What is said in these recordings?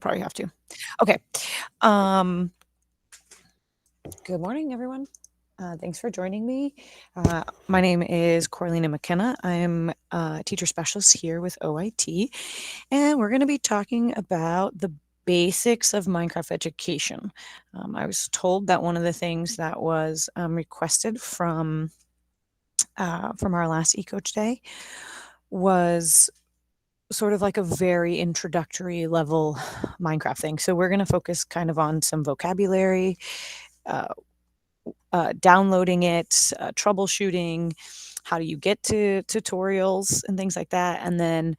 probably have to. Okay. Um, Good morning, everyone. Thanks for joining me. My name is Coralina McKenna. I'm a teacher specialist here with OIT, and we're going to be talking about the basics of Minecraft education. I was told that one of the things that was requested from our last eCoach Day was sort of like a very introductory level Minecraft thing. So we're going to focus kind of on some vocabulary, uh, downloading it, troubleshooting, how do you get to tutorials and things like that, and then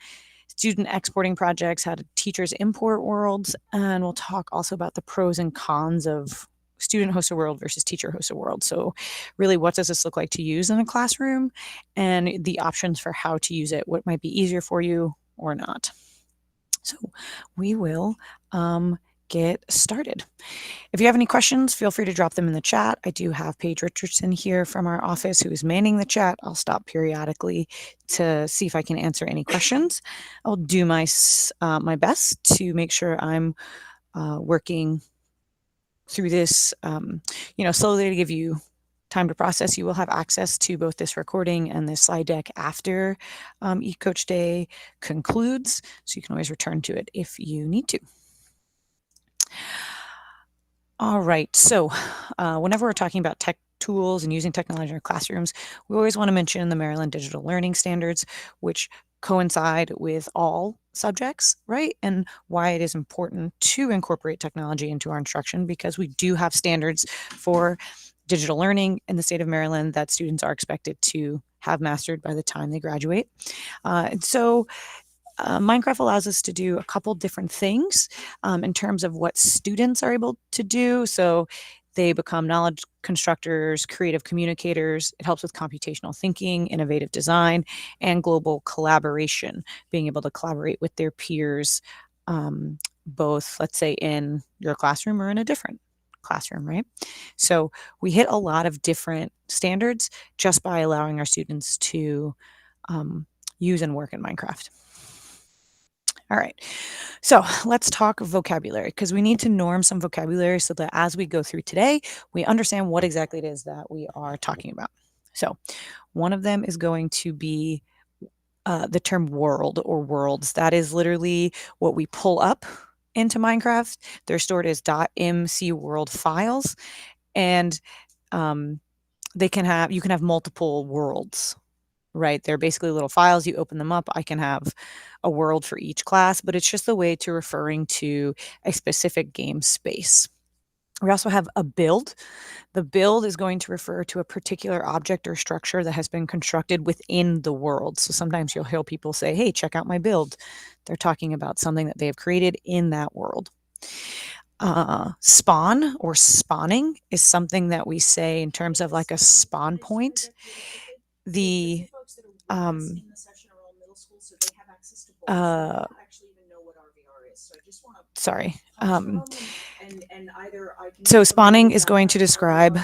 student exporting projects, how do teachers import worlds, and we'll talk also about the pros and cons of student hosted world versus teacher hosted world. So really, what does this look like to use in a classroom, and the options for how to use it, what might be easier for you or not. So we will get started. If you have any questions, feel free to drop them in the chat. I do have Paige Richardson here from our office who is manning the chat. I'll stop periodically to see if I can answer any questions. I'll do my best to make sure I'm working through this, slowly to give you time to process. You will have access to both this recording and this slide deck after eCoach Day concludes, so you can always return to it if you need to. All right, so whenever we're talking about tech tools and using technology in our classrooms, we always want to mention the Maryland Digital Learning Standards, which coincide with all subjects, right? And why it is important to incorporate technology into our instruction, because we do have standards for digital learning in the state of Maryland that students are expected to have mastered by the time they graduate. Minecraft allows us to do a couple different things in terms of what students are able to do. So they become knowledge constructors, creative communicators. It helps with computational thinking, innovative design, and global collaboration, being able to collaborate with their peers, both, let's say, in your classroom or in a different classroom, right? So we hit a lot of different standards just by allowing our students to use and work in Minecraft. All right, so let's talk vocabulary, because we need to norm some vocabulary so that as we go through today, we understand what exactly it is that we are talking about. So one of them is going to be the term world or worlds. That is literally what we pull up into Minecraft. They're stored as .mc world files, and you can have multiple worlds. Right? They're basically little files. You open them up. I can have a world for each class, but it's just a way to referring to a specific game space. We also have a build. The build is going to refer to a particular object or structure that has been constructed within the world. So sometimes you'll hear people say, hey, check out my build. They're talking about something that they have created in that world. Spawn or spawning is something that we say in terms of like a spawn point. The sorry. So spawning is going to describe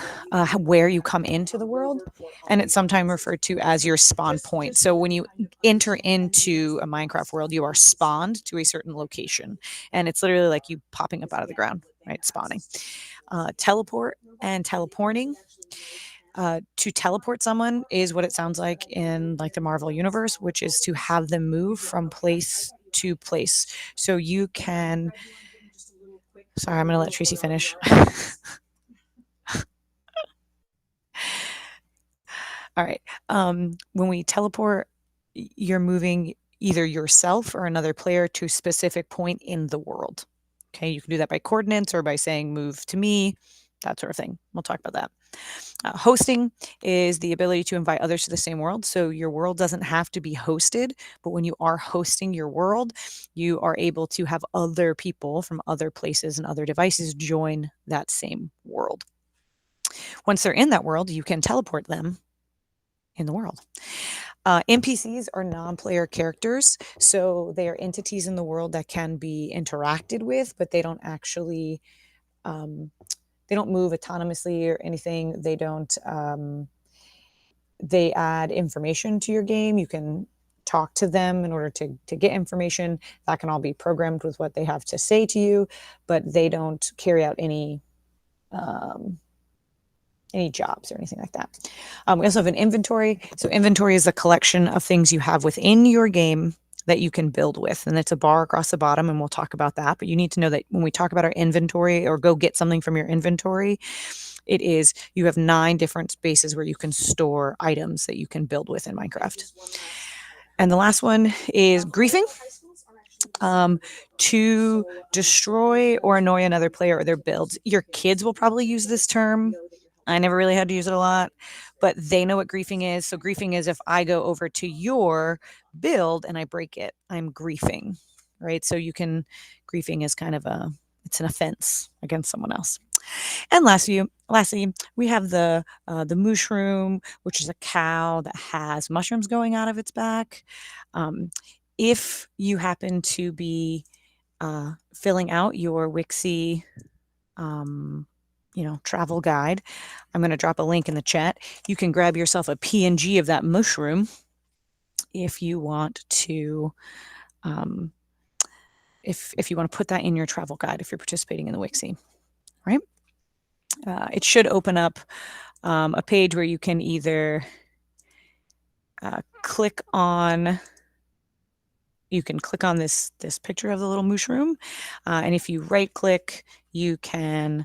where you come into the world, and it's sometimes referred to as your spawn point. So when you enter into a Minecraft world, you are spawned to a certain location, and it's literally like you popping up out of the ground, right? Spawning. Teleport and teleporting. To teleport someone is what it sounds like in like the Marvel universe, which is to have them move from place to place. So you can. Sorry, I'm going to let Tracy finish. All right. When we teleport, you're moving either yourself or another player to a specific point in the world. Okay, you can do that by coordinates or by saying move to me, that sort of thing. We'll talk about that. Hosting is the ability to invite others to the same world. So your world doesn't have to be hosted, but when you are hosting your world, you are able to have other people from other places and other devices join that same world. Once they're in that world, you can teleport them in the world. NPCs are non-player characters, so they are entities in the world that can be interacted with, but they don't actually they don't move autonomously or anything. They don't they add information to your game. You can talk to them in order to get information. That can all be programmed with what they have to say to you, but they don't carry out any jobs or anything like that. We also have an inventory. So inventory is a collection of things you have within your game that you can build with. And it's a bar across the bottom, and we'll talk about that. But you need to know that when we talk about our inventory or go get something from your inventory, it is you have 9 different spaces where you can store items that you can build with in Minecraft. And the last one is griefing. To destroy or annoy another player or their builds. Your kids will probably use this term. I never really had to use it a lot, but they know what griefing is. So griefing is if I go over to your build and I break it, I'm griefing, right? So griefing is kind of it's an offense against someone else. And lastly, we have the mushroom, which is a cow that has mushrooms going out of its back. If you happen to be filling out your Wixie, travel guide, I'm going to drop a link in the chat. You can grab yourself a PNG of that mushroom if you want to. If you want to put that in your travel guide, if you're participating in the Wixie, right? It should open up a page where you can either click on this picture of the little mushroom, and if you right click, you can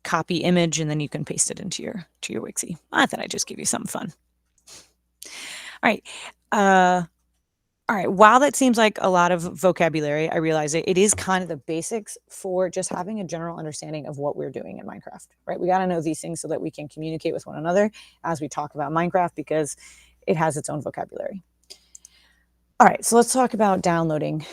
copy image, and then you can paste it into your Wixie. I thought I'd just give you something fun. All right. While that seems like a lot of vocabulary, I realize it is kind of the basics for just having a general understanding of what we're doing in Minecraft, right? We got to know these things so that we can communicate with one another as we talk about Minecraft, because it has its own vocabulary. All right, so let's talk about downloading.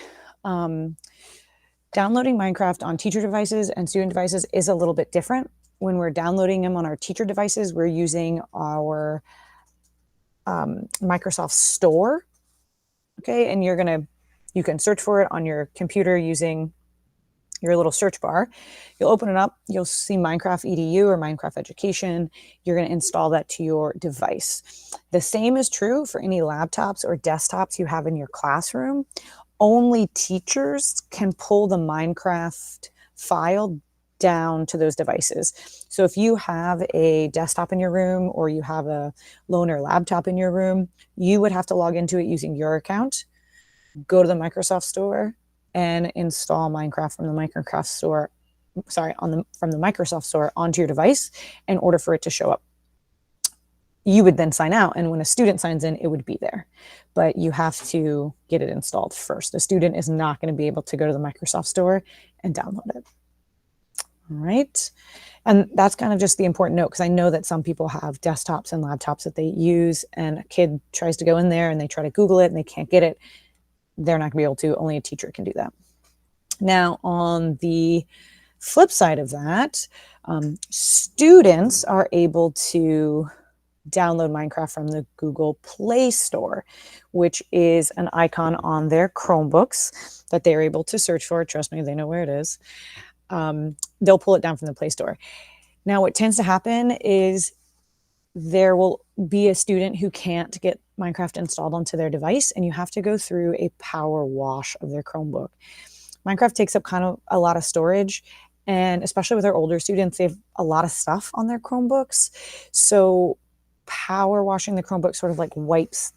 Downloading Minecraft on teacher devices and student devices is a little bit different. When we're downloading them on our teacher devices, we're using our Microsoft Store. Okay, and you can search for it on your computer using your little search bar. You'll open it up, you'll see Minecraft EDU or Minecraft Education. You're going to install that to your device. The same is true for any laptops or desktops you have in your classroom. Only teachers can pull the Minecraft file down to those devices. So if you have a desktop in your room or you have a loaner laptop in your room, you would have to log into it using your account, go to the Microsoft Store, and install Minecraft from the Microsoft Store, from the Microsoft Store onto your device in order for it to show up. You would then sign out, and when a student signs in, it would be there. But you have to get it installed first. A student is not going to be able to go to the Microsoft Store and download it. All right. And that's kind of just the important note, because I know that some people have desktops and laptops that they use, and a kid tries to go in there and they try to Google it and they can't get it. They're not going to be able to. Only a teacher can do that. Now, on the flip side of that, students are able to download Minecraft from the Google Play Store, which is an icon on their Chromebooks that they're able to search for. Trust me, they know where it is. They'll pull it down from the Play Store. Now, what tends to happen is there will be a student who can't get Minecraft installed onto their device, and you have to go through a power wash of their Chromebook. Minecraft takes up kind of a lot of storage, and especially with our older students, they have a lot of stuff on their Chromebooks. So power washing the Chromebook sort of like wipes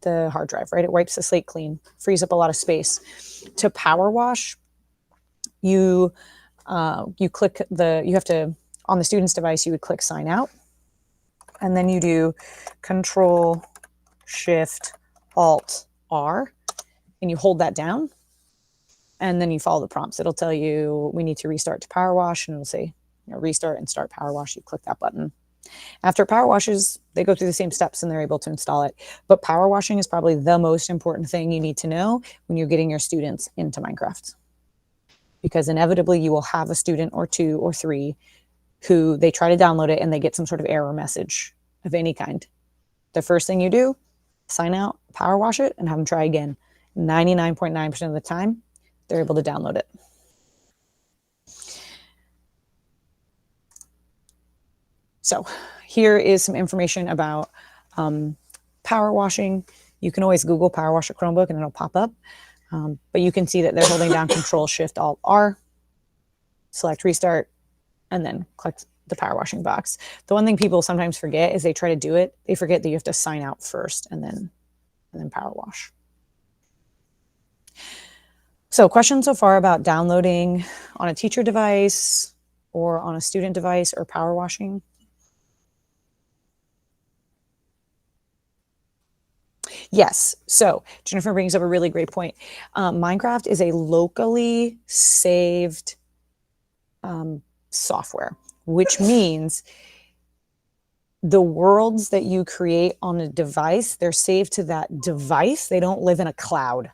the hard drive, right? It wipes the slate clean, frees up a lot of space. To power wash, you click you have to, on the student's device, you would click sign out, and then you do Control Shift Alt R, and you hold that down, and then you follow the prompts. It'll tell you we need to restart to power wash, and it'll say restart and start power wash. You click that button. After power washes, they go through the same steps and they're able to install it. But power washing is probably the most important thing you need to know when you're getting your students into Minecraft, because inevitably you will have a student or 2 or 3 who they try to download it and they get some sort of error message of any kind. The first thing you do, sign out, power wash it, and have them try again. 99.9% of the time, they're able to download it. So here is some information about power washing, you can always Google power wash a Chromebook and it'll pop up. But you can see that they're holding down Control Shift Alt R, select restart, and then click the power washing box. The one thing people sometimes forget is they try to do it. They forget that you have to sign out first and then power wash. So questions so far about downloading on a teacher device or on a student device or power washing? Yes. So Jennifer brings up a really great point. Minecraft is a locally saved software, which means the worlds that you create on a device, they're saved to that device. They don't live in a cloud,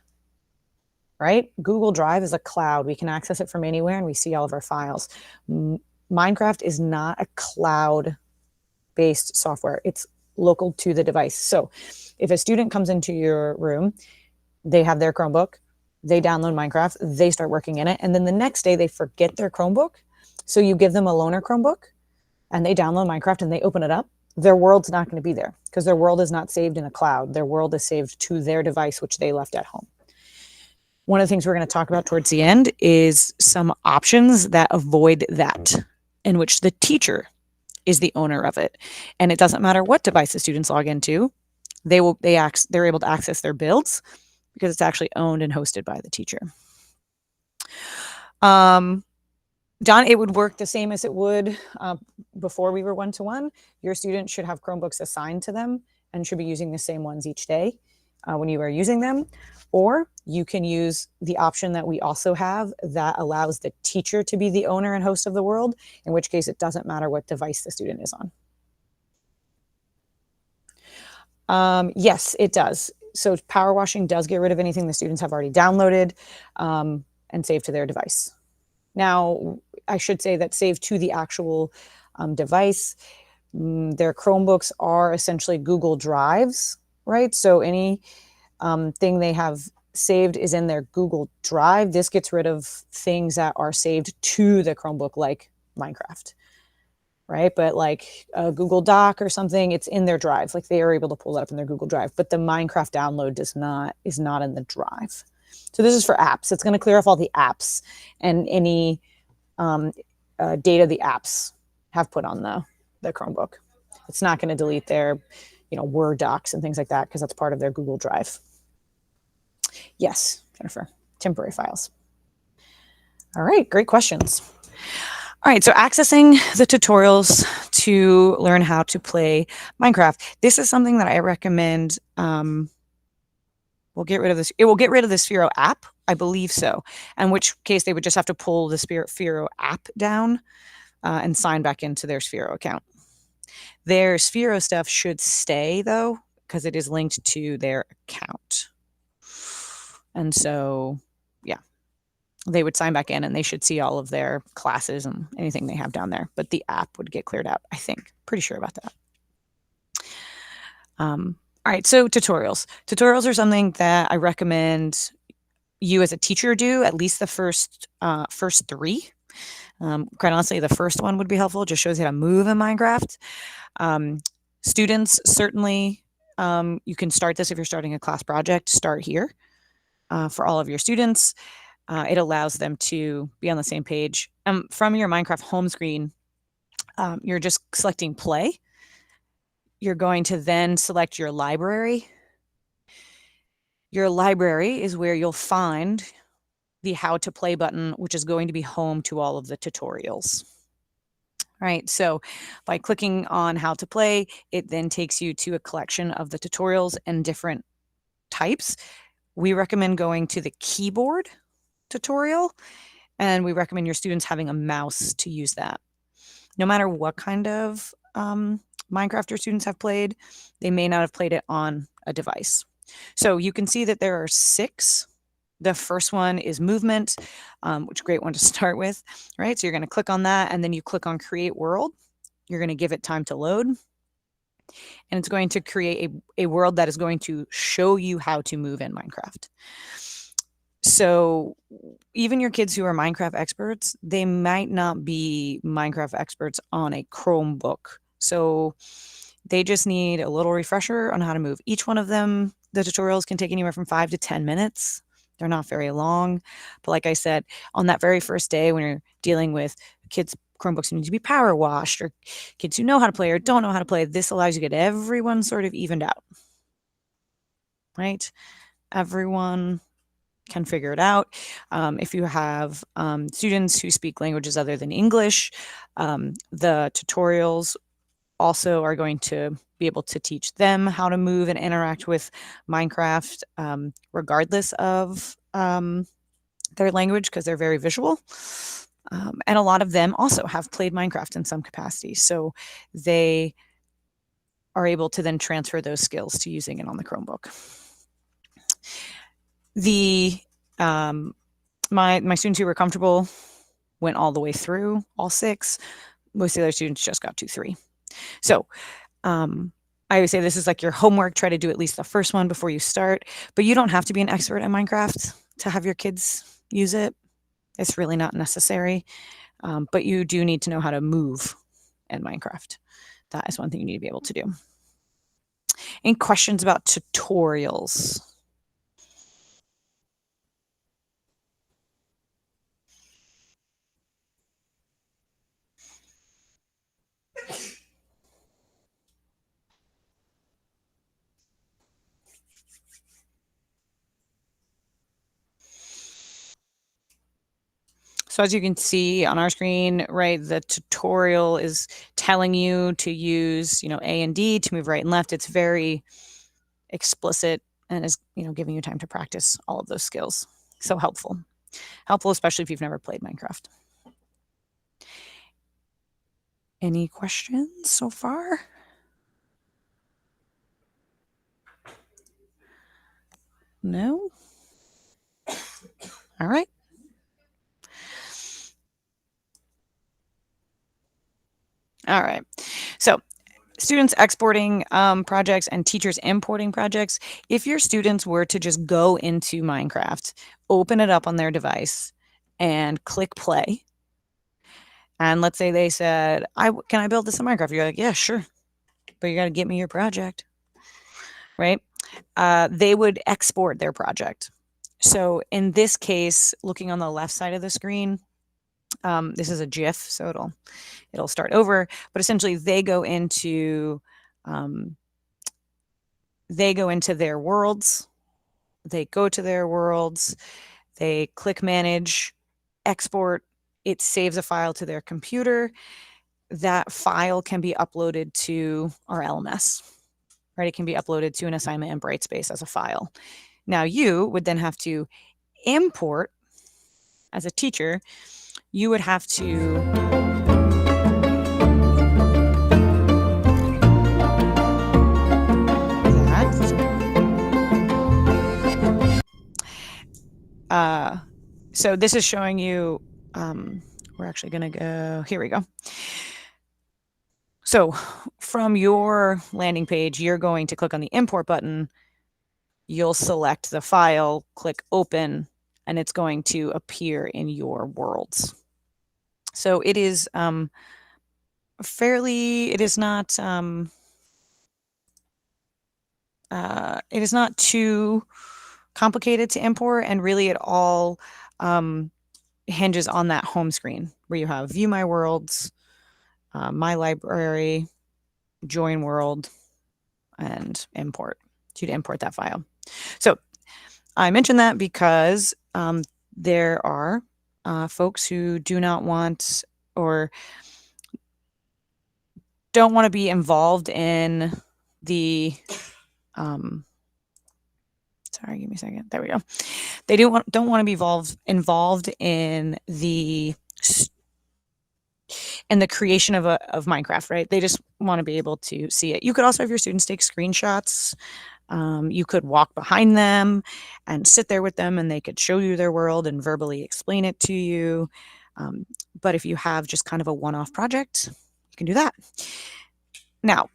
right? Google Drive is a cloud. We can access it from anywhere and we see all of our files. Minecraft is not a cloud-based software. It's local to the device. So if a student comes into your room, they have their Chromebook, they download Minecraft, they start working in it, and then the next day they forget their Chromebook. So you give them a loaner Chromebook and they download Minecraft and they open it up, their world's not going to be there because their world is not saved in a cloud. Their world is saved to their device, which they left at home. One of the things we're going to talk about towards the end is some options that avoid that, in which the teacher is the owner of it. And it doesn't matter what device the students log into, they're able to access their builds because it's actually owned and hosted by the teacher. Don, it would work the same as it would before we were one-to-one. Your students should have Chromebooks assigned to them and should be using the same ones each day when you are using them. Or you can use the option that we also have that allows the teacher to be the owner and host of the world, in which case it doesn't matter what device the student is on. Yes, it does. So power washing does get rid of anything the students have already downloaded and saved to their device. Now, I should say that saved to the actual device. Their Chromebooks are essentially Google Drives, right? So any thing they have saved is in their Google Drive. This gets rid of things that are saved to the Chromebook, like Minecraft, right? But like a Google Doc or something, it's in their drive. Like they are able to pull that up in their Google Drive, but the Minecraft download is not in the drive. So this is for apps. It's going to clear off all the apps and any data the apps have put on the Chromebook. It's not going to delete their, Word docs and things like that because that's part of their Google Drive. Yes, Jennifer, temporary files. All right, great questions. All right, so accessing the tutorials to learn how to play Minecraft. This is something that I recommend. We'll get rid of this. It will get rid of the Sphero app, I believe so. In which case they would just have to pull the Sphero app down and sign back into their Sphero account. Their Sphero stuff should stay though, because it is linked to their account. And so, yeah, they would sign back in and they should see all of their classes and anything they have down there. But the app would get cleared out, I think. Pretty sure about that. All right, so tutorials. Tutorials are something that I recommend you as a teacher do at least the first three. Quite honestly, the first one would be helpful. It just shows you how to move in Minecraft. Students, certainly, you can start this if you're starting a class project. Start here for all of your students. It allows them to be on the same page. From your Minecraft home screen, you're just selecting play. You're going to then select your library. Your library is where you'll find the how to play button, which is going to be home to all of the tutorials. All right, so by clicking on how to play, it then takes you to a collection of the tutorials and different types. We recommend going to the keyboard tutorial, and we recommend your students having a mouse to use that. No matter what kind of Minecraft your students have played, they may not have played it on a device. So you can see that there are 6. The first one is movement, which is a great one to start with, right? So you're going to click on that, and then you click on Create World. You're going to give it time to load, and it's going to create a world that is going to show you how to move in Minecraft. So even your kids who are Minecraft experts, they might not be Minecraft experts on a Chromebook. So They just need a little refresher on how to move. Each one of them, the tutorials can take anywhere from 5 to 10 minutes. They're not very long. But like I said, on that very first day when you're dealing with kids' Chromebooks who need to be power washed, or kids who know how to play or don't know how to play, this allows you to get everyone sort of evened out, right? Everyone can figure it out. If you have students who speak languages other than English, the tutorials also are going to be able to teach them how to move and interact with Minecraft, regardless of their language, because they're very visual. And a lot of them also have played Minecraft in some capacity. So they are able to then transfer those skills to using it on the Chromebook. My students who were comfortable went all the way through all 6. Most of the other students just got to 3. So I would say this is like your homework. Try to do at least the first one before you start. But you don't have to be an expert at Minecraft to have your kids use it. It's really not necessary. But you do need to know how to move in Minecraft. That is one thing you need to be able to do. Any questions about tutorials? So as you can see on our screen, right, the tutorial is telling you to use, A and D to move right and left. It's very explicit and is, giving you time to practice all of those skills. So helpful. Helpful, especially if you've never played Minecraft. Any questions so far? No? All right. All right. So students exporting projects and teachers importing projects. If your students were to just go into Minecraft, open it up on their device, and click play, and let's say they said, can I build this in Minecraft? You're like, yeah, sure, but you got to get me your project, right? They would export their project. So in this case, looking on the left side of the screen, this is a GIF, so it'll start over. But essentially, they go into their worlds. They go to their worlds. They click manage, export. It saves a file to their computer. That file can be uploaded to our LMS, right? It can be uploaded to an assignment in Brightspace as a file. Now you would then have to import, as a teacher, you would have to so this is showing you, we're actually going to go, here we go. So from your landing page, you're going to click on the import button. You'll select the file, click open, and it's going to appear in your worlds. So it is it is not too complicated to import, and really it all hinges on that home screen where you have view my worlds, my library, join world, and import. So you'd import that file. So I mention that because there are folks who do not want or don't want to be involved in the sorry, give me a second. There we go. They don't want to be involved in the creation of Minecraft, right? They just want to be able to see it. You could also have your students take screenshots. You could walk behind them and sit there with them, and they could show you their world and verbally explain it to you. But if you have just kind of a one-off project, you can do that. Now,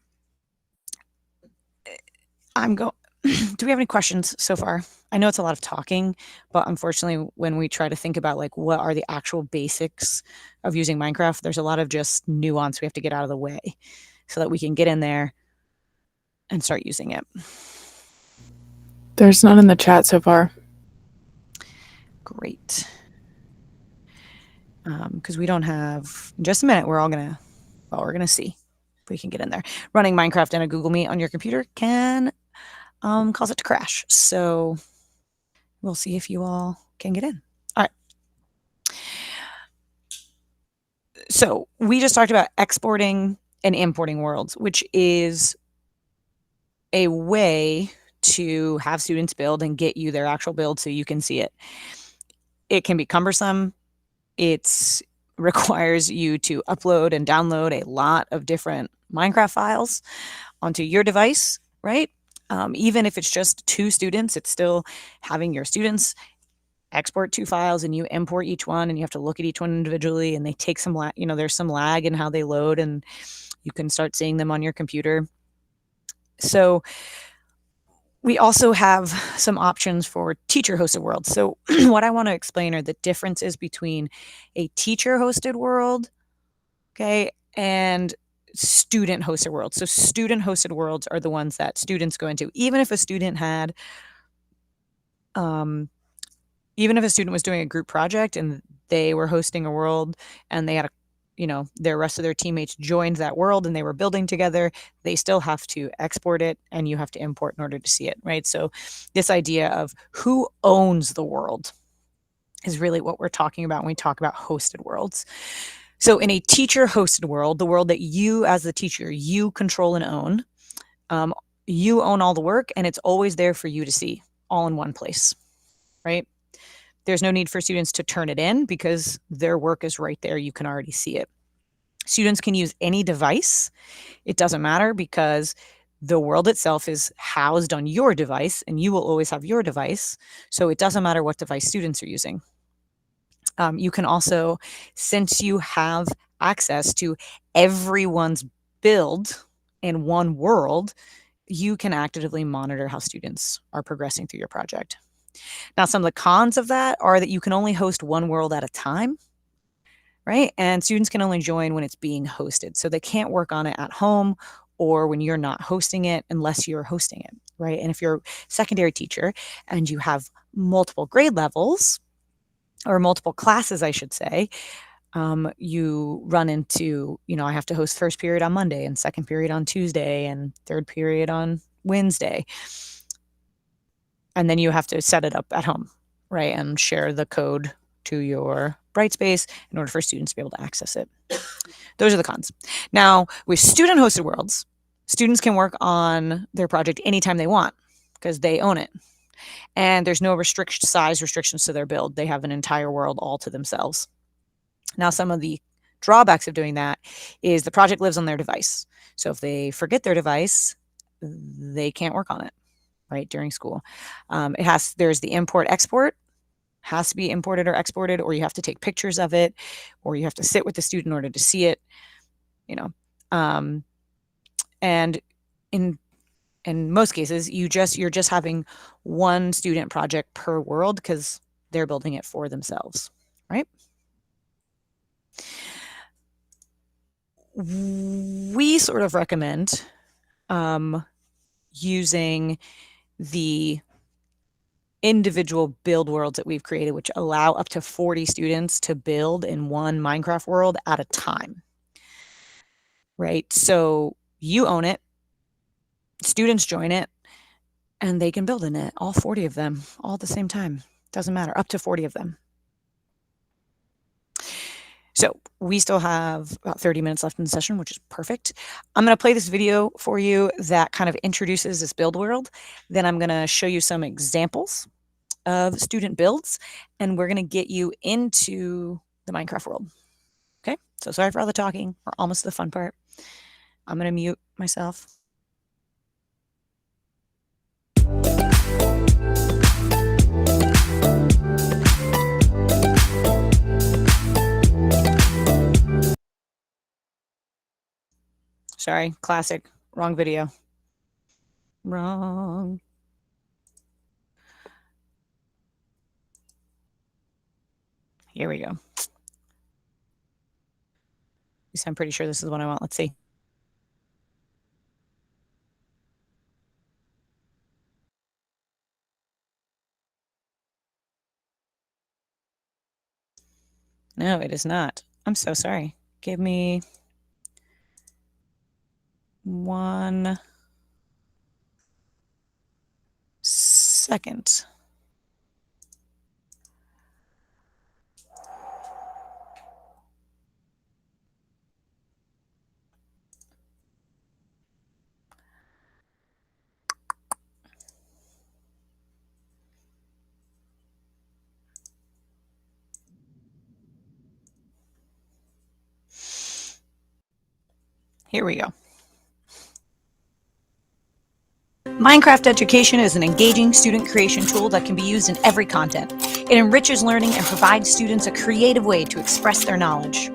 do we have any questions so far? I know it's a lot of talking, but unfortunately, when we try to think about like what are the actual basics of using Minecraft, there's a lot of just nuance we have to get out of the way so that we can get in there, and start using it. There's none in the chat so far. Great. Because we don't have, in just a minute, we're going to see if we can get in there. Running Minecraft in a Google Meet on your computer can cause it to crash. So we'll see if you all can get in. All right. So we just talked about exporting and importing worlds, which is a way to have students build and get you their actual build so you can see it. It can be cumbersome. It requires you to upload and download a lot of different Minecraft files onto your device, right? Even if it's just 2 students, it's still having your students export 2 files and you import each one and you have to look at each one individually and they take some there's some lag in how they load and you can start seeing them on your computer. So we also have some options for teacher-hosted worlds. So what I want to explain are the differences between a teacher-hosted world, okay, and student-hosted worlds. So student-hosted worlds are the ones that students go into. Even if a student was doing a group project and they were hosting a world and they had their rest of their teammates joined that world and they were building together, they still have to export it and you have to import in order to see it, right? So this idea of who owns the world is really what we're talking about when we talk about hosted worlds. So in a teacher-hosted world, the world that you as the teacher, you control and own, you own all the work and it's always there for you to see, all in one place, right? There's no need for students to turn it in because their work is right there. You can already see it. Students can use any device. It doesn't matter because the world itself is housed on your device and you will always have your device. So it doesn't matter what device students are using. You can also, since you have access to everyone's build in one world, you can actively monitor how students are progressing through your project. Now, some of the cons of that are that you can only host one world at a time, right? And students can only join when it's being hosted. So they can't work on it at home or when you're not hosting it unless you're hosting it, right? And if you're a secondary teacher and you have multiple grade levels or multiple classes, I should say, you run into, I have to host first period on Monday and second period on Tuesday and third period on Wednesday. And then you have to set it up at home, right? And share the code to your Brightspace in order for students to be able to access it. Those are the cons. Now, with student-hosted worlds, students can work on their project anytime they want because they own it. And there's no size restrictions to their build. They have an entire world all to themselves. Now, some of the drawbacks of doing that is the project lives on their device. So if they forget their device, they can't work on it, right, during school. There's the import-export, has to be imported or exported, or you have to take pictures of it, or you have to sit with the student in order to see it, and in most cases, you're just having one student project per world because they're building it for themselves, right? We sort of recommend using the individual build worlds that we've created, which allow up to 40 students to build in one Minecraft world at a time, right? So you own it, students join it, and they can build in it, all 40 of them, all at the same time. Doesn't matter, up to 40 of them. So we still have about 30 minutes left in the session, which is perfect. I'm going to play this video for you that kind of introduces this build world. Then I'm going to show you some examples of student builds, and we're going to get you into the Minecraft world. Okay, so sorry for all the talking. We're almost to the fun part. I'm going to mute myself. Sorry, classic, wrong video. Wrong. Here we go. I'm pretty sure this is the one I want. Let's see. No, it is not. I'm so sorry. Give me 1 second. Here we go. Minecraft Education is an engaging student creation tool that can be used in every content. It enriches learning and provides students a creative way to express their knowledge.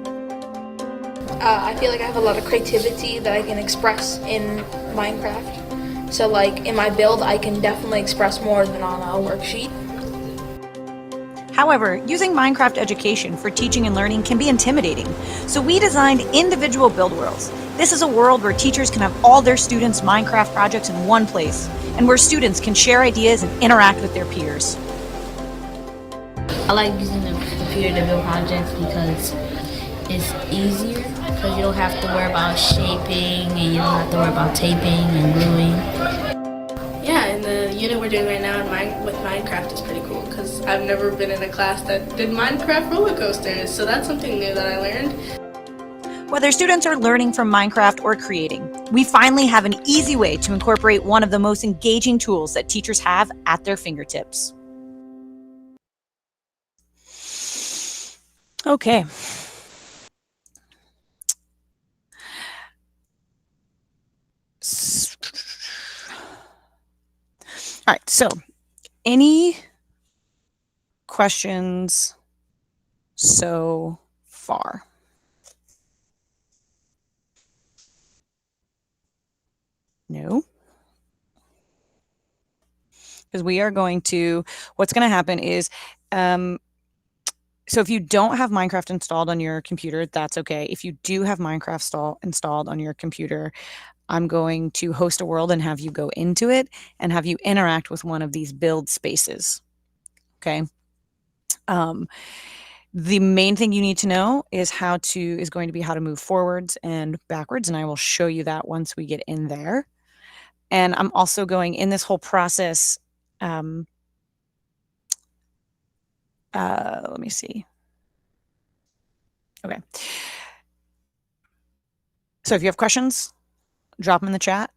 I feel like I have a lot of creativity that I can express in Minecraft. So like in my build, I can definitely express more than on a worksheet. However, using Minecraft Education for teaching and learning can be intimidating, so we designed individual build worlds. This is a world where teachers can have all their students' Minecraft projects in one place, and where students can share ideas and interact with their peers. I like using the computer to build projects because it's easier, because you don't have to worry about shaping and you don't have to worry about taping and gluing. Yeah, and the unit we're doing right now with Minecraft is pretty cool because I've never been in a class that did Minecraft roller coasters, so that's something new that I learned. Whether students are learning from Minecraft or creating, we finally have an easy way to incorporate one of the most engaging tools that teachers have at their fingertips. Okay. All right, so any questions so far? No? Because we are going to, what's going to happen is, so if you don't have Minecraft installed on your computer, that's okay. If you do have Minecraft installed on your computer, I'm going to host a world and have you go into it and have you interact with one of these build spaces. Okay. The main thing you need to know is going to be how to move forwards and backwards. And I will show you that once we get in there. And I'm also going in this whole process. Let me see. Okay. So if you have questions, drop them in the chat.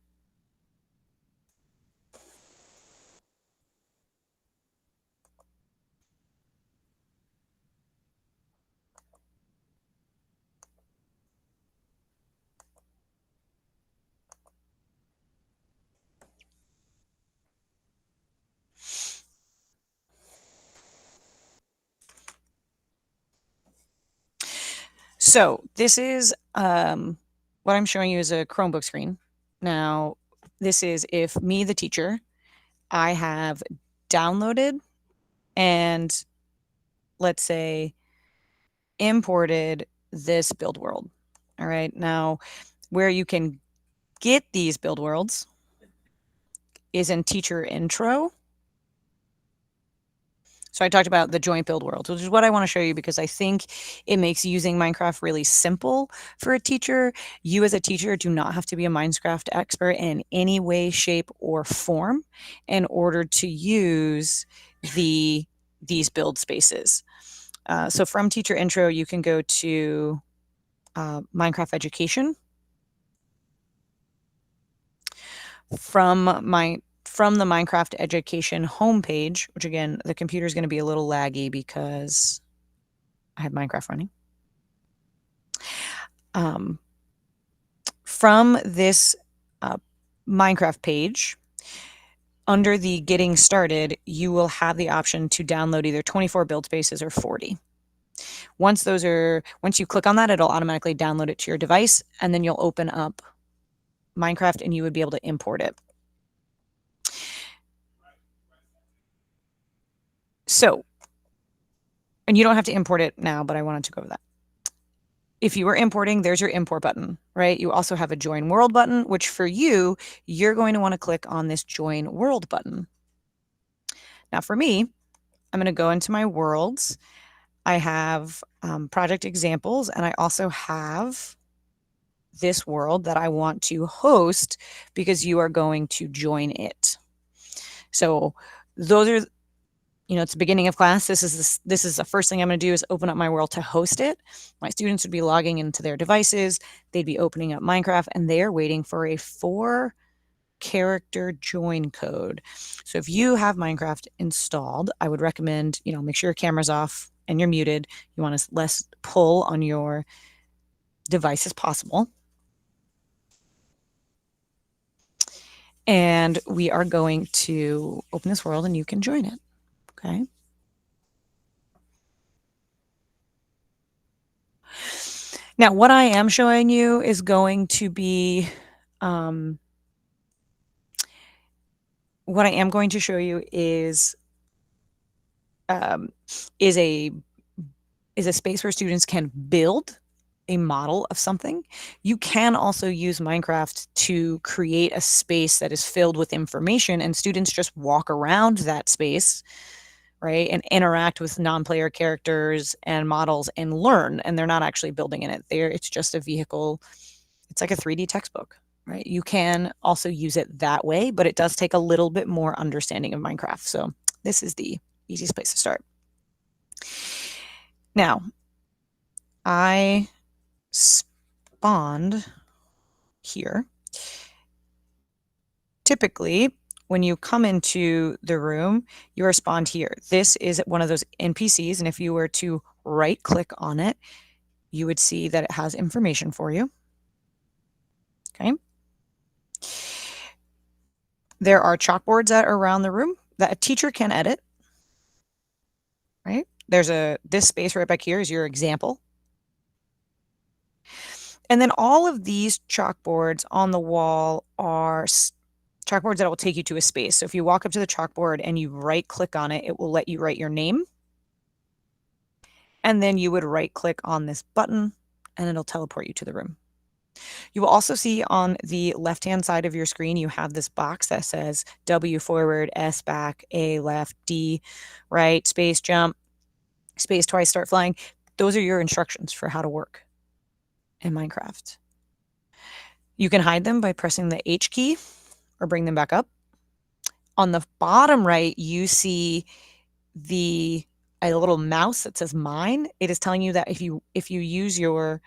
So this is what I'm showing you is a Chromebook screen. Now, this is if me, the teacher, I have downloaded and let's say imported this build world. All right. Now, where you can get these build worlds is in teacher intro. So I talked about the joint build worlds, which is what I want to show you because I think it makes using Minecraft really simple for a teacher. You as a teacher do not have to be a Minecraft expert in any way, shape, or form in order to use these build spaces. So from teacher intro, you can go to Minecraft education. From the Minecraft education homepage, which again, the computer is going to be a little laggy because I have Minecraft running. From this Minecraft page, under the getting started, you will have the option to download either 24 build spaces or 40. Once you click on that, it'll automatically download it to your device, and then you'll open up Minecraft and you would be able to import it. So, and you don't have to import it now, but I wanted to go over that. If you were importing, there's your import button, right? You also have a join world button, which for you, you're going to want to click on this join world button. Now for me, I'm going to go into my worlds. I have project examples, and I also have this world that I want to host because you are going to join it. So those are, it's the beginning of class. This is the first thing I'm going to do is open up my world to host it. My students would be logging into their devices. They'd be opening up Minecraft, and they're waiting for a 4-character join code. So if you have Minecraft installed, I would recommend, make sure your camera's off and you're muted. You want as less pull on your device as possible. And we are going to open this world and you can join it. Okay. Now, what I am showing you is going to be, what I am going to show you is a space where students can build a model of something. You can also use Minecraft to create a space that is filled with information, and students just walk around that space, right, and interact with non-player characters and models and learn, and they're not actually building in it. It's just a vehicle. It's like a 3D textbook, right? You can also use it that way, but it does take a little bit more understanding of Minecraft. So this is the easiest place to start. Now, I spawned here. Typically, when you come into the room, you are spawned here. This is one of those NPCs, and if you were to right-click on it, you would see that it has information for you. Okay. There are chalkboards that are around the room that a teacher can edit. Right? This space right back here is your example. And then all of these chalkboards on the wall are chalkboards that will take you to a space. So if you walk up to the chalkboard and you right-click on it, it will let you write your name. And then you would right-click on this button, and it'll teleport you to the room. You will also see on the left-hand side of your screen, you have this box that says W forward, S back, A left, D right, space jump, space twice, start flying. Those are your instructions for how to work in Minecraft. You can hide them by pressing the H key or bring them back up. On the bottom right, you see a little mouse that says mine. It is telling you that if you use your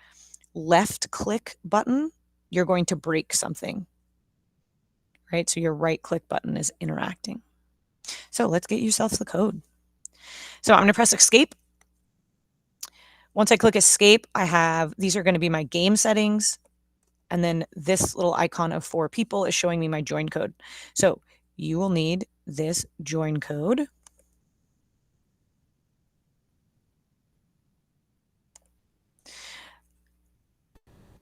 left click button, you're going to break something, right? So your right click button is interacting. So let's get yourself the code. So I'm going to press escape. Once I click escape, these are going to be my game settings. And then this little icon of 4 people is showing me my join code. So you will need this join code.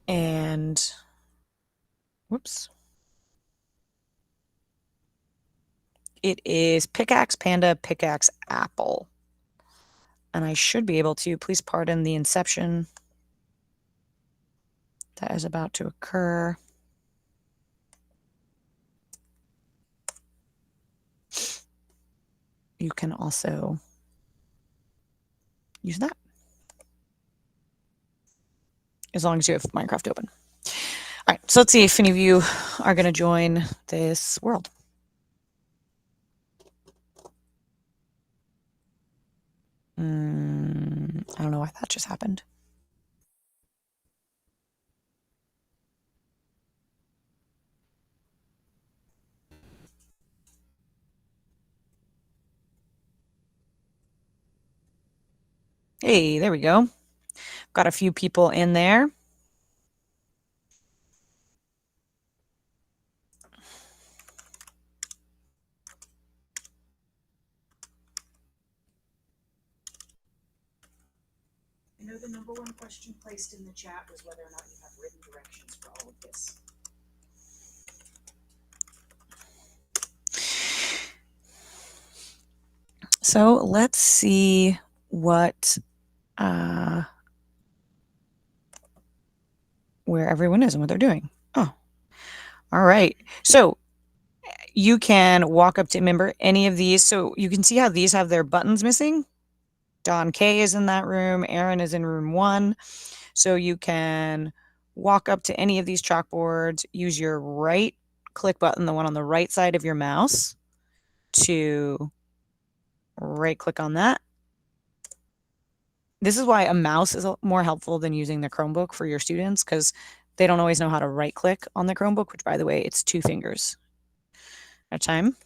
And whoops. It is pickaxe panda pickaxe apple. And I should be able to, please pardon the inception that is about to occur. You can also use that as long as you have Minecraft open. All right, so let's see if any of you are going to join this world. I don't know why that just happened. Hey, there we go. Got a few people in there. I know the number one question placed in the chat was whether or not you have written directions for all of this. So let's see what where everyone is and what they're doing. Oh, all right. So you can walk up to, remember, any of these. So you can see how these have their buttons missing. John K is in that room. Aaron is in room 1. So you can walk up to any of these chalkboards, use your right click button, the one on the right side of your mouse, to right click on that. This is why a mouse is more helpful than using the Chromebook for your students, because they don't always know how to right click on the Chromebook, which, by the way, it's 2 fingers at a time.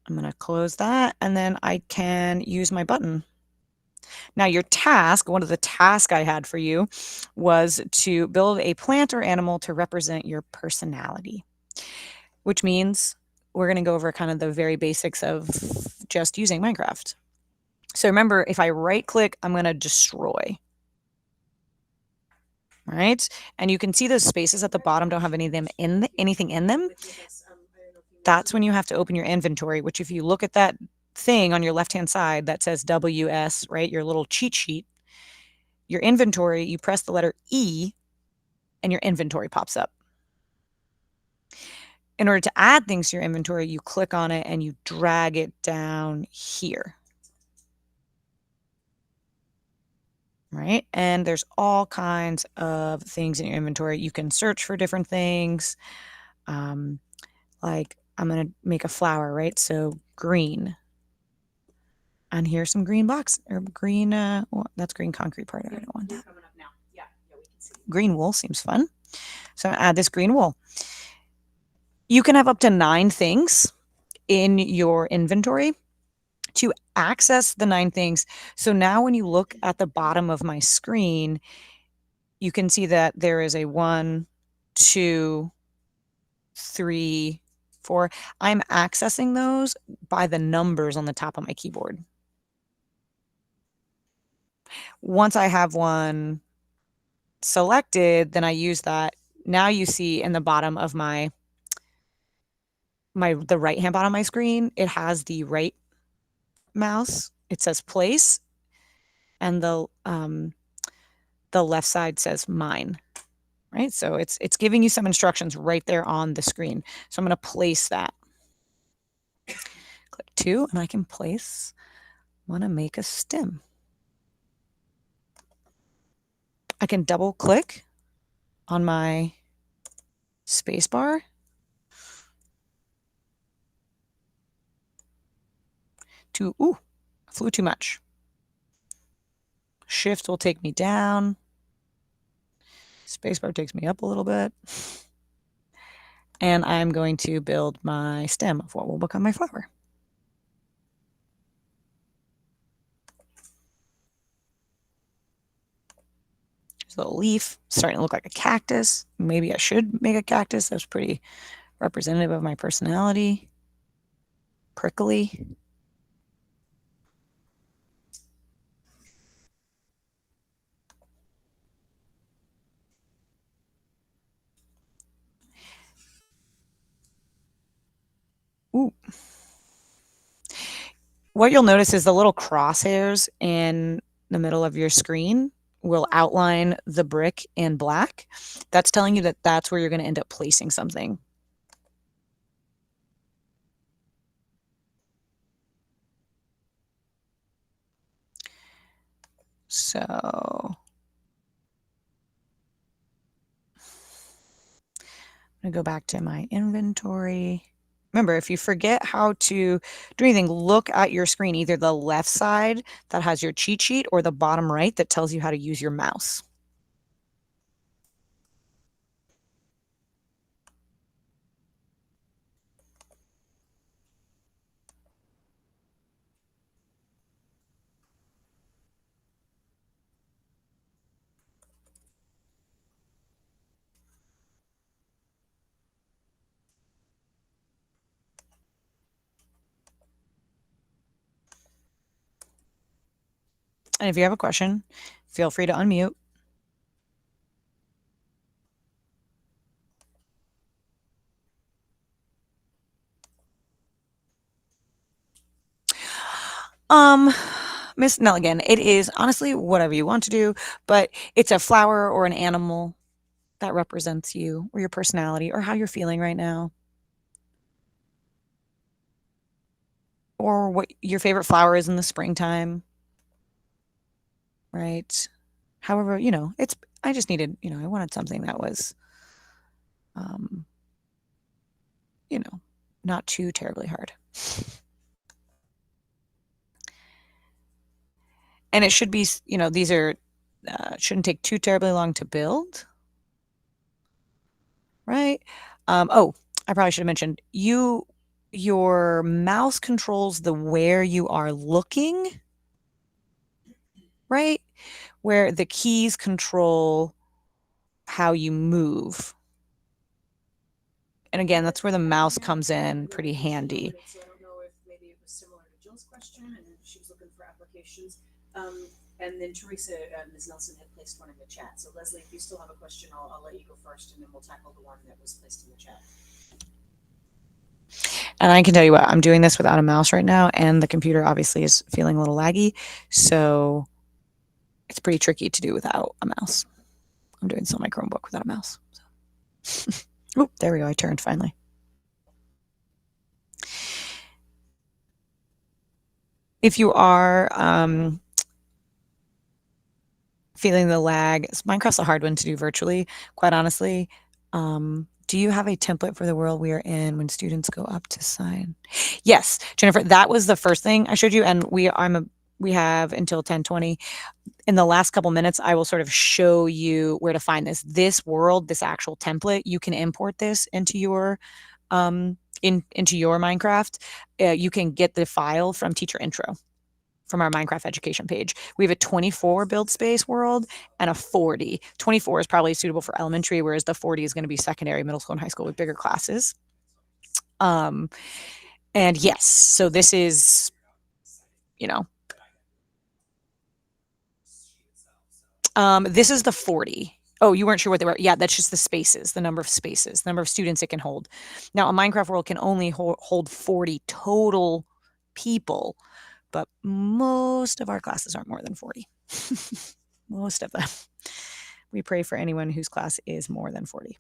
I'm going to close that, and then I can use my button. Now, your task, one of the tasks I had for you was to build a plant or animal to represent your personality, which means we're going to go over kind of the very basics of just using Minecraft. So remember, if I right click, I'm going to destroy. Right? And you can see those spaces at the bottom don't have anything in them. That's when you have to open your inventory, which if you look at that thing on your left-hand side that says WS, right, your little cheat sheet, your inventory, you press the letter E and your inventory pops up. In order to add things to your inventory, you click on it and you drag it down here. Right? And there's all kinds of things in your inventory. You can search for different things. Like I'm going to make a flower, right? So green. And here's some green blocks or green, well, that's green concrete part. I don't want that. Green wool seems fun. So I'm going to add this green wool. You can have up to 9 things in your inventory. To access the 9 things, so now when you look at the bottom of my screen, you can see that there is a 1, 2, 3, 4. I'm accessing those by the numbers on the top of my keyboard. Once I have one selected, then I use that. Now you see in the bottom of the right-hand bottom of my screen, it has the right mouse. It says place, and the left side says mine. Right? So it's giving you some instructions right there on the screen. So I'm going to place that. Click 2, and I can place, want to make a stem. I can double click on my spacebar to, flew too much. Shift will take me down. Spacebar takes me up a little bit. And I'm going to build my stem of what will become my flower. There's a little leaf starting to look like a cactus. Maybe I should make a cactus. That's pretty representative of my personality. Prickly. Ooh. What you'll notice is the little crosshairs in the middle of your screen will outline the brick in black. That's telling you that that's where you're going to end up placing something. So I'm going to go back to my inventory. Remember, if you forget how to do anything, look at your screen, either the left side that has your cheat sheet or the bottom right that tells you how to use your mouse. And if you have a question, feel free to unmute. Miss Nelligan, it is honestly whatever you want to do, but it's a flower or an animal that represents you or your personality or how you're feeling right now. or what your favorite flower is in the springtime, right? However, I just needed, I wanted something that was, um, not too terribly hard. And it should be, these are, shouldn't take too terribly long to build, right? Oh, I probably should have mentioned, your mouse controls the where you are looking, right? Where the keys control how you move. And again, that's where the mouse comes in pretty handy. So I don't know if maybe it was similar to Jill's question, and she was looking for applications. And then Teresa, Ms. Nelson had placed one in the chat. So Leslie, if you still have a question, I'll let you go first, and then we'll tackle the one that was placed in the chat. And I can tell you what, I'm doing this without a mouse right now, and the computer obviously is feeling a little laggy, so it's pretty tricky to do without a mouse. I'm doing this on my Chromebook without a mouse. So. Oh, there we go. I turned finally. If you are feeling the lag, Minecraft's a hard one to do virtually, quite honestly. Do you have a template for the world we are in when students go up to sign? Yes, Jennifer, that was the first thing I showed you, and we have until 10:20. In the last couple minutes, I will sort of show you where to find this. This world, this actual template, you can import this into your into your Minecraft. You can get the file from Teacher Intro from our Minecraft education page. We have a 24 build space world and a 40. 24 is probably suitable for elementary, whereas the 40 is going to be secondary, middle school, and high school with bigger classes. And yes, so this is, this is the 40. Oh, you weren't sure what they were. Yeah, that's just the spaces, the number of spaces, the number of students it can hold. Now, a Minecraft world can only hold 40 total people, but most of our classes aren't more than 40. Most of them. We pray for anyone whose class is more than 40.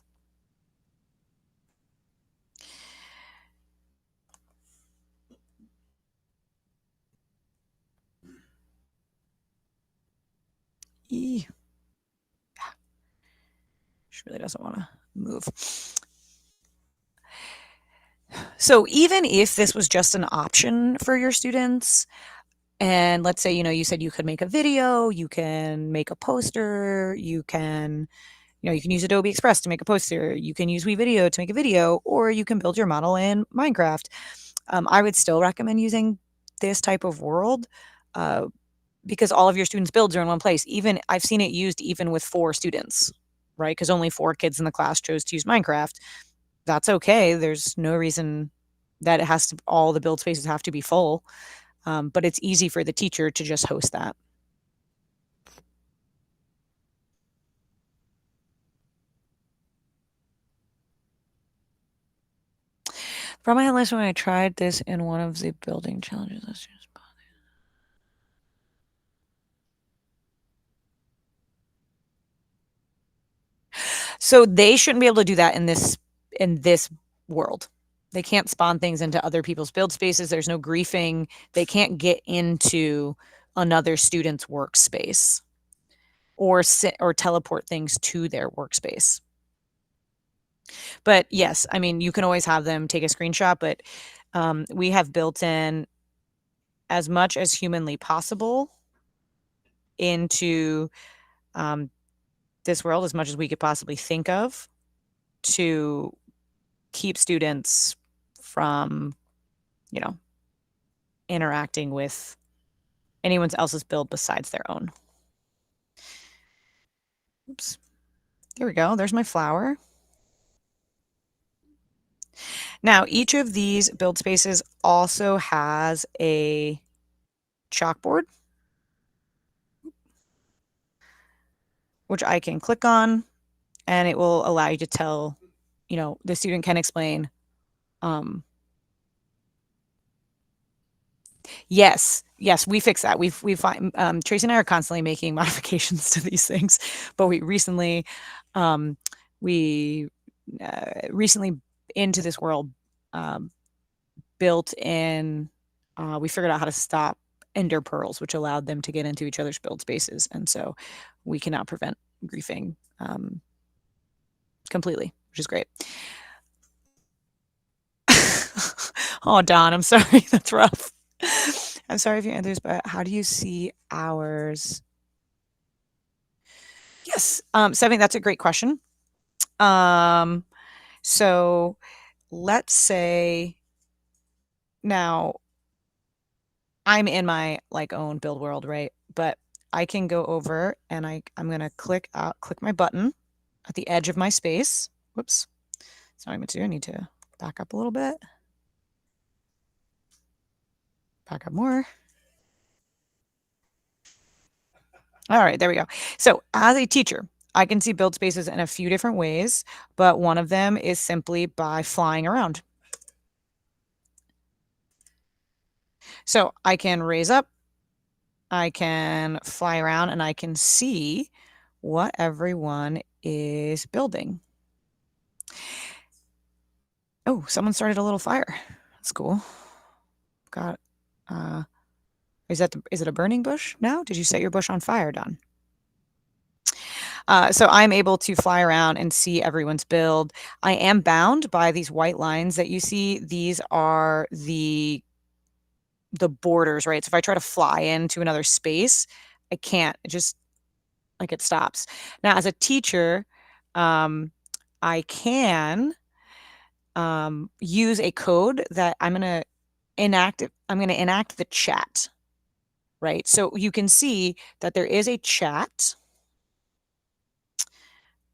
She really doesn't want to move. So even if this was just an option for your students, and let's say, you said you could make a video, you can make a poster, you can use Adobe Express to make a poster, you can use WeVideo to make a video, or you can build your model in Minecraft. I would still recommend using this type of world because all of your students' builds are in one place. Even I've seen it used even with 4 students, right? Because only 4 kids in the class chose to use Minecraft. That's okay. There's no reason that all the build spaces have to be full. But it's easy for the teacher to just host that. From my list, when I tried this in one of the building challenges, so they shouldn't be able to do that in this world. They can't spawn things into other people's build spaces. There's no griefing. They can't get into another student's workspace or teleport things to their workspace. But yes, I mean, you can always have them take a screenshot, but we have built in as much as humanly possible into this world, as much as we could possibly think of, to keep students from, interacting with anyone else's build besides their own. Oops. There we go. There's my flower. Now, each of these build spaces also has a chalkboard, which I can click on, and it will allow you to tell, the student can explain. Yes, we fix that. We find Tracy and I are constantly making modifications to these things, but we recently into this world built in we figured out how to stop ender pearls, which allowed them to get into each other's build spaces. And so we can now prevent griefing completely, which is great. Oh, Don, I'm sorry. That's rough. I'm sorry if your answers, but how do you see ours? Yes. So I think that's a great question. So let's say now I'm in my like own build world, right? But I can go over and I'm going to click my button at the edge of my space. Whoops. That's not what I'm going to do. I need to back up a little bit. Back up more. All right, there we go. So as a teacher, I can see build spaces in a few different ways, but one of them is simply by flying around. So I can raise up, I can fly around, and I can see what everyone is building. Oh, someone started a little fire. That's cool. Got is it a burning bush now? Did you set your bush on fire, Don? So I'm able to fly around and see everyone's build. I am bound by these white lines that you see. These are the borders, right? So if I try to fly into another space, I can't. It just like it stops. Now, as a teacher, I can use a code that I'm going to enact. I'm going to enact the chat, right? So you can see that there is a chat.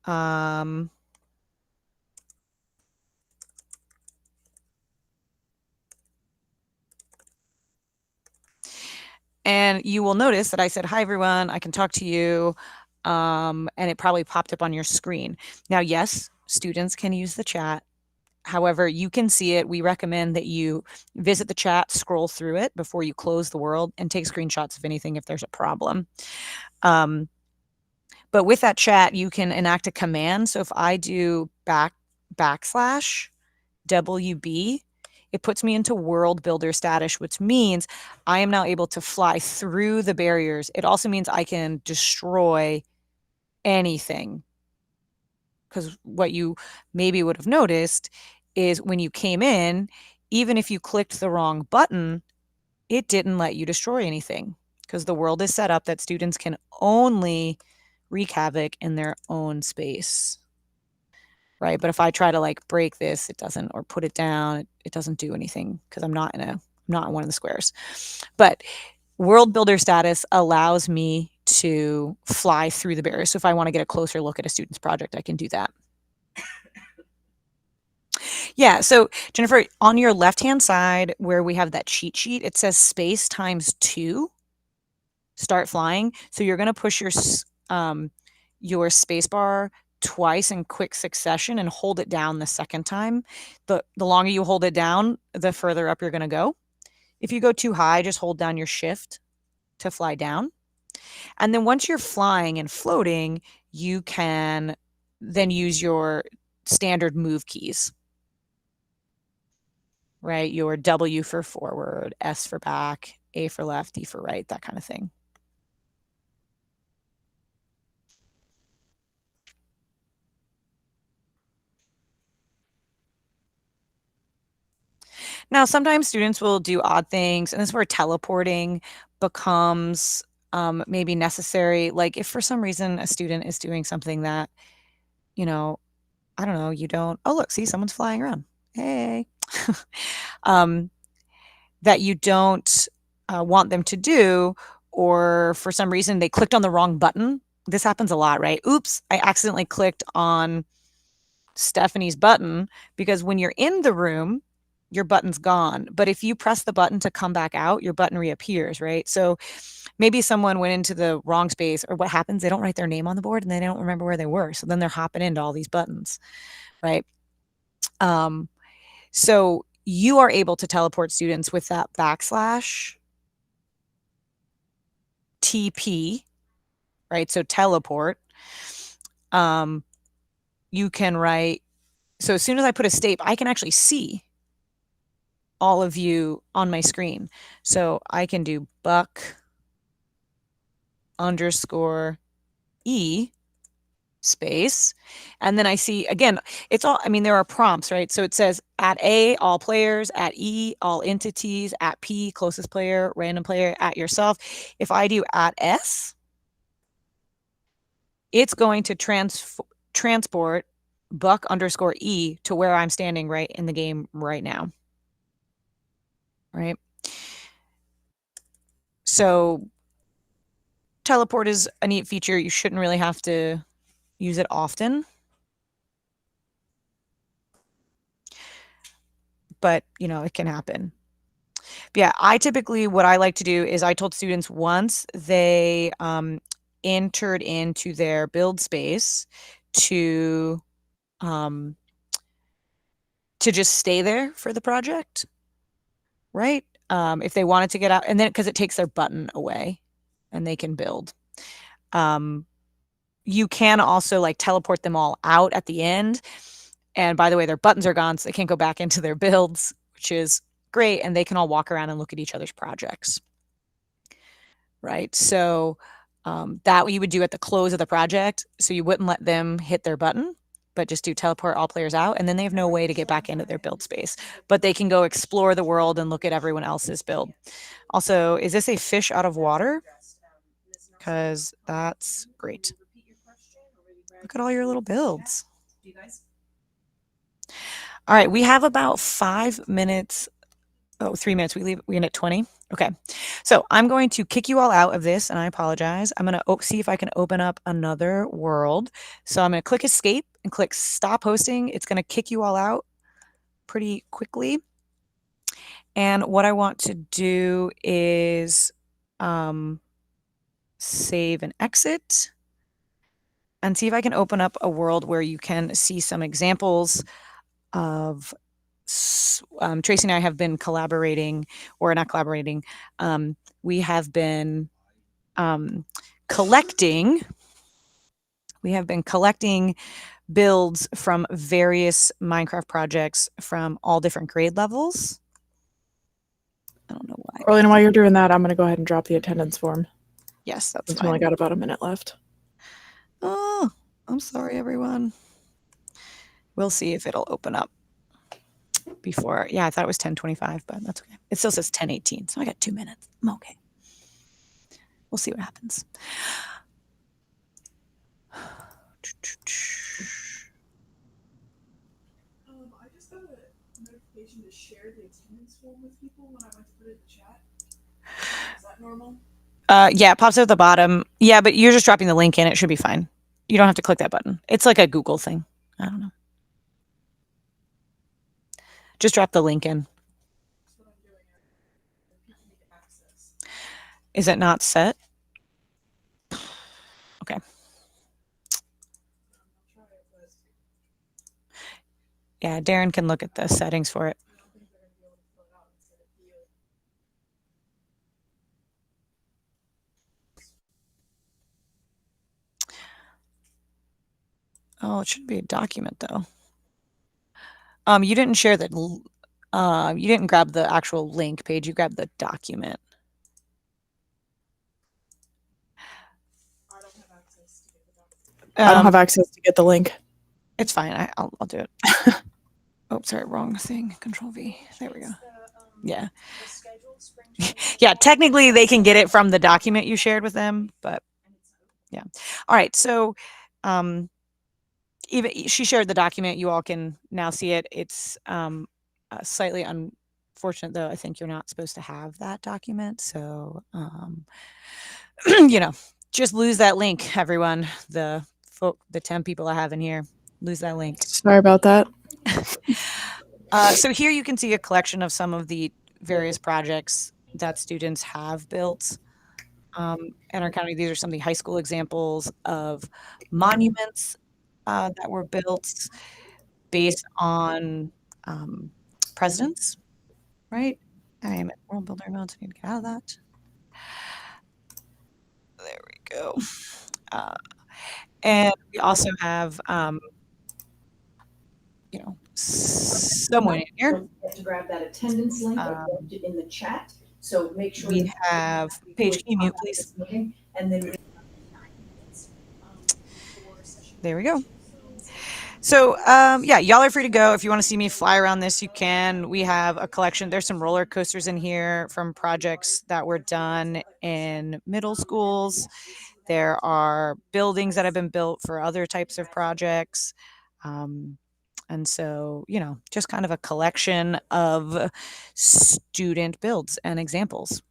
And you will notice that I said, hi, everyone, I can talk to you. And it probably popped up on your screen. Now, yes, students can use the chat. However, you can see it. We recommend that you visit the chat, scroll through it before you close the world, and take screenshots of anything if there's a problem. But with that chat, you can enact a command. So if I do backslash WB, it puts me into world builder status, which means I am now able to fly through the barriers. It also means I can destroy anything. Because what you maybe would have noticed is when you came in, even if you clicked the wrong button, it didn't let you destroy anything because the world is set up that students can only wreak havoc in their own space. Right? But if I try to like break this, it doesn't, or put it down, it doesn't do anything because I'm not in one of the squares. But world builder status allows me to fly through the barriers. So if I want to get a closer look at a student's project, I can do that. Yeah, so Jennifer, on your left-hand side where we have that cheat sheet, it says space times 2, start flying. So you're going to push your space bar twice in quick succession and hold it down the second time. The longer you hold it down, the further up you're going to go. If you go too high, just hold down your shift to fly down. And then once you're flying and floating, you can then use your standard move keys, right? Your W for forward, S for back, A for left, D for right, that kind of thing. Now, sometimes students will do odd things, and this is where teleporting becomes maybe necessary. Like if for some reason a student is doing something that, I don't know, you don't, oh, look, see, someone's flying around. Hey. That you don't want them to do, or for some reason they clicked on the wrong button. This happens a lot, right? Oops, I accidentally clicked on Stephanie's button, because when you're in the room, your button's gone. But if you press the button to come back out, your button reappears, right? So maybe someone went into the wrong space, or what happens, they don't write their name on the board and they don't remember where they were. So then they're hopping into all these buttons, right? So you are able to teleport students with that backslash TP, right? So teleport. You can write, so as soon as I put a state, I can actually see all of you on my screen. So I can do buck underscore E space. And then I see, again, it's all, I mean, there are prompts, right? So it says at A, all players, at E, all entities, at P, closest player, random player, at yourself. If I do at S, it's going to transport buck underscore E to where I'm standing right in the game right now. Right? So teleport is a neat feature. You shouldn't really have to use it often. But, you know, it can happen. But yeah, I typically, what I like to do is I told students once they entered into their build space to just stay there for the project, right? If they wanted to get out, and then because it takes their button away and they can build. You can also like teleport them all out at the end. And by the way, their buttons are gone, so they can't go back into their builds, which is great. And they can all walk around and look at each other's projects. Right. So that you would do at the close of the project. So you wouldn't let them hit their button, but just do teleport all players out. And then they have no way to get back into their build space, but they can go explore the world and look at everyone else's build. Also, is this a fish out of water? Because that's great. Look at all your little builds. All right, we have about 5 minutes. Oh, 3 minutes. We end at 20. Okay, so I'm going to kick you all out of this, and I apologize. I'm going to see if I can open up another world. So I'm going to click escape and click stop hosting. It's going to kick you all out pretty quickly. And what I want to do is save and exit and see if I can open up a world where you can see some examples of Tracy and I have been collaborating, or not collaborating. We have been collecting. We have been collecting builds from various Minecraft projects from all different grade levels. I don't know why. Coral, and while you're doing that, I'm going to go ahead and drop the attendance form. Yes, that's It's fine. only got about a minute left. Oh, I'm sorry, everyone. We'll see if it'll open up before. Yeah, I thought it was 10:25, but that's okay. It still says 10:18, so I got 2 minutes. I'm okay. We'll see what happens. I just got a notification to share the attendance form with people when I went to put it in the chat. Is that normal? Yeah, it pops out at the bottom. Yeah, but you're just dropping the link in. It should be fine. You don't have to click that button. It's like a Google thing. I don't know. Just drop the link in. Is it not set? Okay. Yeah, Darren can look at the settings for it. Oh, it should be a document though. You didn't share the. You didn't grab the actual link page. You grabbed the document. I don't have access to get the link. It's fine. I'll do it. Oh, sorry, wrong thing. Control V. There we go. Yeah. Yeah, technically they can get it from the document you shared with them, but yeah. All right, so even she shared the document. You all can now see it. It's slightly unfortunate, though. I think you're not supposed to have that document. So, you know, just lose that link, everyone. The 10 people I have in here, lose that link. Sorry about that. So here you can see a collection of some of the various projects that students have built in our county. These are some of the high school examples of monuments that were built based on presidents, right? I am at World Builder Modes. I need to get out of that. There we go. And we also have, you know, someone in here to grab that attendance link. I dropped it in the chat. So make sure We you have, Paige, can you mute, please? meeting, and then There we go. So, yeah, y'all are free to go. If you want to see me fly around this, you can. We have a collection. There's some roller coasters in here from projects that were done in middle schools. There are buildings that have been built for other types of projects. And so, you know, just kind of a collection of student builds and examples.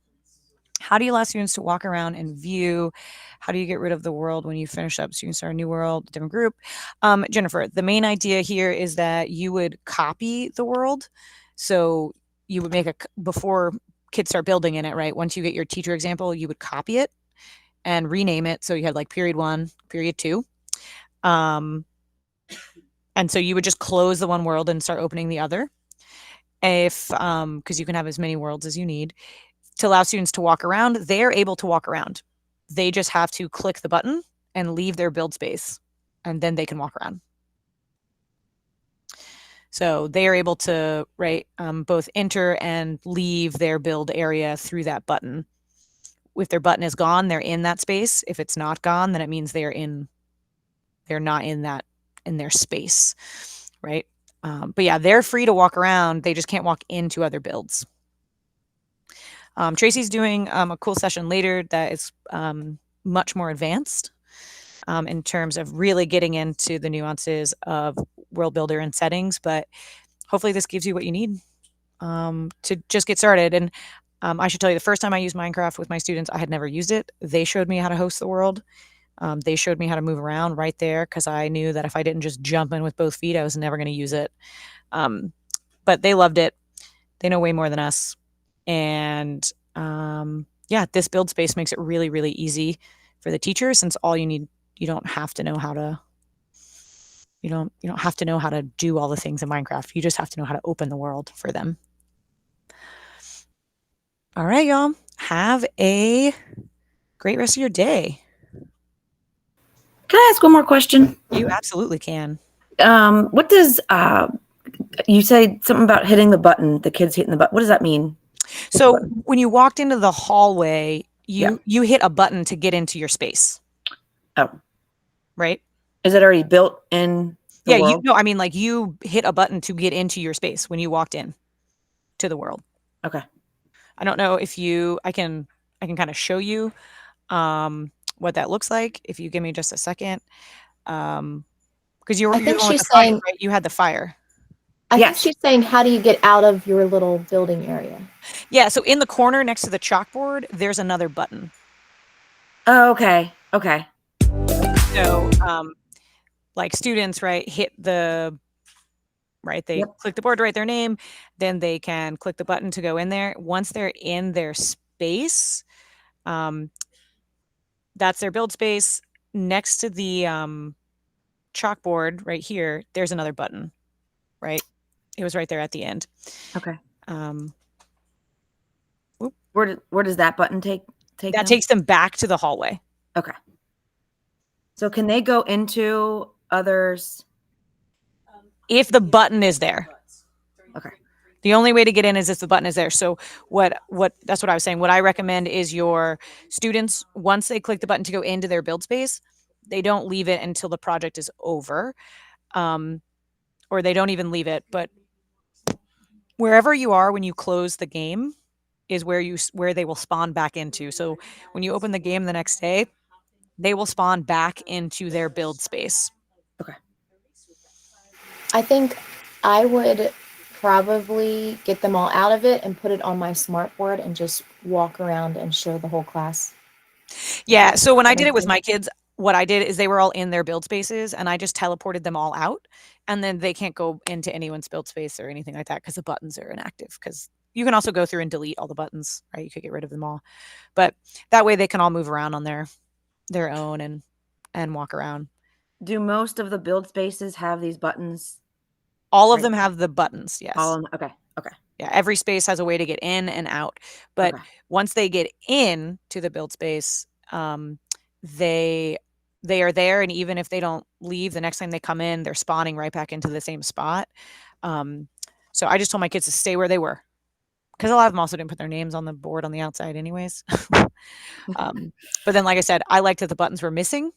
How do you allow students to walk around and view? How do you get rid of the world when you finish up? Students start a new world, different group. Jennifer, the main idea here is that you would copy the world. So you would make before kids start building in it, right? Once you get your teacher example, you would copy it and rename it. So you had like period 1, period 2. And so you would just close the one world and start opening the other. If, because you can have as many worlds as you need. To allow students to walk around, they're able to walk around. They just have to click the button and leave their build space, and then they can walk around. So they are able to, right, both enter and leave their build area through that button. If their button is gone, they're in that space. If it's not gone, then it means they're not in their space, right? But yeah, they're free to walk around. They just can't walk into other builds. Tracy's doing a cool session later that is much more advanced in terms of really getting into the nuances of world builder and settings. But hopefully this gives you what you need to just get started. And I should tell you, the first time I used Minecraft with my students, I had never used it. They showed me how to host the world. They showed me how to move around right there because I knew that if I didn't just jump in with both feet, I was never going to use it. But they loved it. They know way more than us. And yeah, this build space makes it really, really easy for the teacher, since you don't have to know how to, you don't have to know how to do all the things in Minecraft. You just have to know how to open the world for them. All right, y'all. Have a great rest of your day. Can I ask one more question? You absolutely can. What does you say something about hitting the button, the kids hitting the button? What does that mean? So when you walked into the hallway, Yeah. you hit a button to get into your space. Oh, right? is it already built in the Yeah, world? I mean, like you hit a button to get into your space when you walked in to the world. Okay. I don't know if I can kind of show you what that looks like if you give me just a second. Because you're I the think one with she's the fire, saying, right? You had the fire. I think Yes. she's saying, how do you get out of your little building area? Yeah, so in the corner next to the chalkboard, there's another button. Oh, okay. Okay. So, like students, right, hit they Yep. click the board to write their name, then they can click the button to go in there. Once they're in their space, that's their build space. Next to the chalkboard right here, there's another button, right? It was right there at the end. Okay. Whoop. Where does that button take That them? takes them back to the hallway. Okay. So can they go into others? If the button is there. Okay. The only way to get in is if the button is there. So that's what I was saying. What I recommend is your students, once they click the button to go into their build space, they don't leave it until the project is over. Or they don't even leave it, but wherever you are when you close the game is where they will spawn back into. So when you open the game the next day, they will spawn back into their build space. Okay. I think I would probably get them all out of it and put it on my smartboard and just walk around and show the whole class. Yeah. So when I did it with my kids, what I did is they were all in their build spaces and I just teleported them all out, and then they can't go into anyone's build space or anything like that because the buttons are inactive. Because you can also go through and delete all the buttons, right? You could get rid of them all, but that way they can all move around on their own and walk around. Do most of the build spaces have these buttons? All of them have the buttons. Yes. All of them? Okay. Okay. Yeah. Every space has a way to get in and out, but Okay. once they get in to the build space, they are there, and even if they don't leave, the next time they come in, they're spawning right back into the same spot. So I just told my kids to stay where they were, because a lot of them also didn't put their names on the board on the outside anyways. But then, like I said, I liked that the buttons were missing,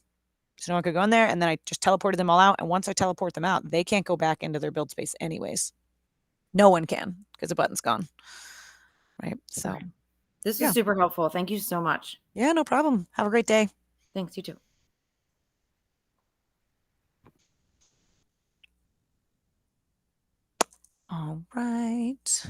so no one could go in there, and then I just teleported them all out, and once I teleport them out, they can't go back into their build space anyways. No one can, because the button's gone. Right, so. Okay. This Yeah. is super helpful. Thank you so much. Yeah, no problem. Have a great day. Thanks, you too. All right.